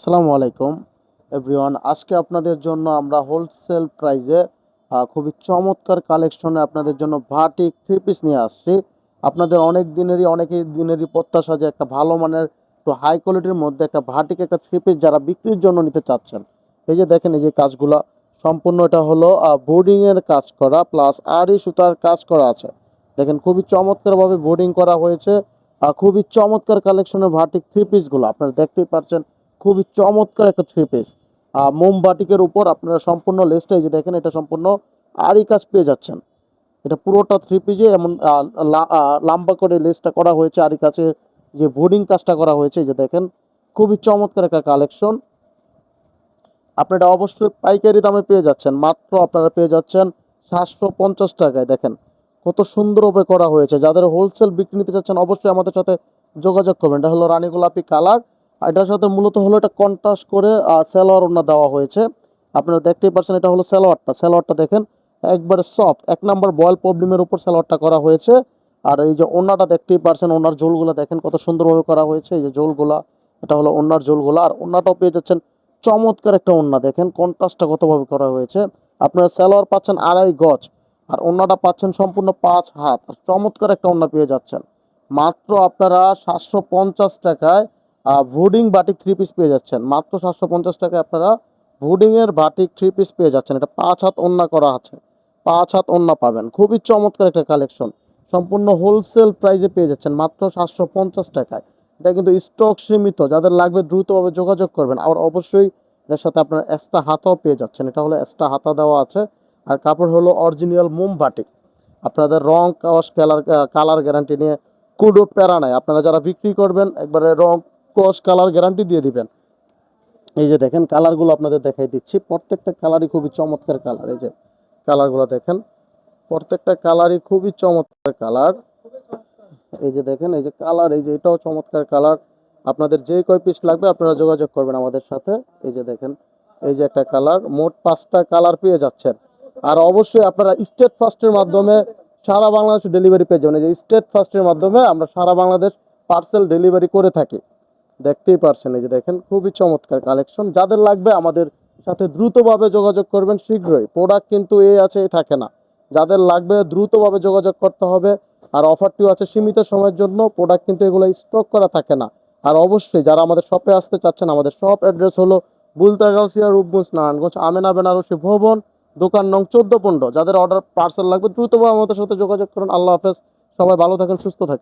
আসসালামু আলাইকুম এভরিওয়ান। আজকে আপনাদের জন্য আমরা হোলসেল প্রাইসে খুবই চমৎকার কালেকশনে আপনাদের জন্য বাটিক থ্রি পিস নিয়ে আসছি। আপনাদের অনেকেই দিনেরই প্রত্যাশা যে একটা ভালো মানের একটু হাই কোয়ালিটির মধ্যে একটা বাটিক একটা থ্রি পিস যারা বিক্রির জন্য নিতে চাচ্ছেন। এই যে দেখেন, এই যে কাজগুলা সম্পূর্ণ এটা হলো বোর্ডিং এর কাজ করা প্লাস আড়ি সুতার কাজ করা আছে। দেখেন খুবই চমৎকারভাবে বোর্ডিং করা হয়েছে। খুবই চমৎকার কালেকশনের বাটিক থ্রি পিসগুলো আপনারা দেখতেই পাচ্ছেন। খুবই চমৎকার একটা থ্রি পিস মোমবাটিকের উপর আপনারা সম্পূর্ণ লেসটা এই যে দেখেন, এটা সম্পূর্ণ আড়ি কাজ পেয়ে যাচ্ছেন। এটা পুরোটা থ্রি পিসে এমন লম্বা করে লেসটা করা হয়েছে, আড়ি কাছে যে বোর্ডিং কাজটা করা হয়েছে এই যে দেখেন, খুবই চমৎকার একটা কালেকশন। আপনারা অবশ্যই পাইকারি দামে পেয়ে যাচ্ছেন, মাত্র আপনারা পেয়ে যাচ্ছেন 750 টাকায়। দেখেন কত সুন্দরভাবে করা হয়েছে। যাদের হোলসেল বিক্রি নিতে চাচ্ছেন অবশ্যই আমাদের সাথে যোগাযোগ করবেন। এটা হলো রানী গোলাপি কালার, এটার সাথে মূলত হলো এটা কন্ট্রাস্ট করে সালোয়ার ওড়না দেওয়া হয়েছে। আপনারা দেখতেই পাচ্ছেন, এটা হলো সালোয়ারটা দেখেন একবারে সফট, এক নাম্বার বয়েল প্রবলেমের উপর সালোয়ারটা করা হয়েছে। আর এই যে ওড়নাটা দেখতেই পাচ্ছেন, ওড়নার ঝোলগুলো দেখেন কত সুন্দরভাবে করা হয়েছে। এই যে ঝোলগুলা, এটা হলো ওড়নার ঝোলগুলা। আর ওড়নাটাও পেয়ে যাচ্ছেন চমৎকার একটা ওড়না, দেখেন কন্ট্রাস্টটা কতভাবে করা হয়েছে। আপনারা সালোয়ার পাচ্ছেন 2.5 গজ, আর ওড়নাটা পাচ্ছেন সম্পূর্ণ 5 হাত। আর চমৎকার একটা ওড়না পেয়ে যাচ্ছেন মাত্র আপনারা 750 টাকায়। ভুডিং বাটিক থ্রি পিস পেয়ে যাচ্ছেন মাত্র 750 টাকায়। আপনারা ভুডিং এর বাটিক থ্রি পিস পেয়ে যাচ্ছেন। এটা 5 হাত ওড়না করা আছে, 5 হাত ওড়না পাবেন। খুবই চমৎকার একটা কালেকশন, সম্পূর্ণ হোলসেল প্রাইসে পেয়ে যাচ্ছেন মাত্র 750 টাকায়। এটা কিন্তু স্টক সীমিত, যাদের লাগবে দ্রুতভাবে যোগাযোগ করবেন। আর অবশ্যই এর সাথে আপনার এক্সট্রা হাতাও পেয়ে যাচ্ছেন, এটা হলো এক্সট্রা হাতা দেওয়া আছে। আর কাপড় হলো অরিজিনাল মোম বাটিক। আপনাদের রং কস কালার গ্যারান্টি নিয়ে কোনো প্যারা নাই। আপনারা যারা বিক্রি করবেন একবারে রং কস কালার গ্যারান্টি দিয়ে দিবেন। এই যে দেখেন কালারগুলো আপনাদের দেখাই দিচ্ছি, প্রত্যেকটা কালারই খুবই চমৎকার কালার। এই যে কালারগুলো দেখেন, প্রত্যেকটা কালারই খুবই চমৎকার কালার। এই যে দেখেন, এই যে কালার, এই যে এটাও চমৎকার কালার। আপনাদের যে কয় পিস লাগবে আপনারা যোগাযোগ করবেন আমাদের সাথে। এই যে দেখেন, এই যে একটা কালার, মোট 5টা কালার পেয়ে যাচ্ছেন। আর অবশ্যই আপনারা স্টেট ফাস্টের মাধ্যমে সারা বাংলাদেশ ডেলিভারি পেয়ে যাবেন। এই যে স্টেট ফাস্টের মাধ্যমে আমরা সারা বাংলাদেশ পার্সেল ডেলিভারি করে থাকি। দেখতেই পারছেন, এই যে দেখেন খুবই চমৎকার কালেকশন। যাদের লাগবে আমাদের সাথে দ্রুতভাবে যোগাযোগ করবেন শীঘ্রই। প্রোডাক্ট কিন্তু এই আছে এই থাকে না, যাদের লাগবে দ্রুতভাবে যোগাযোগ করতে হবে। আর অফারটিও আছে সীমিত সময়ের জন্য, প্রোডাক্ট কিন্তু এগুলো স্টক করা থাকে না। আর অবশ্যই যারা আমাদের শপে আসতে চাচ্ছেন, আমাদের শপ অ্যাড্রেস হলো বুলতাগাউসিয়া, রূপগঞ্জ, নারায়ণগঞ্জ, আমেনা বেনারসি ভবন, দোকান নং 14-15। যাদের অর্ডার পার্সেল লাগবে দ্রুতভাবে আমাদের সাথে যোগাযোগ করুন। আল্লাহ হাফেজ, সবাই ভালো থাকেন, সুস্থ থাকেন।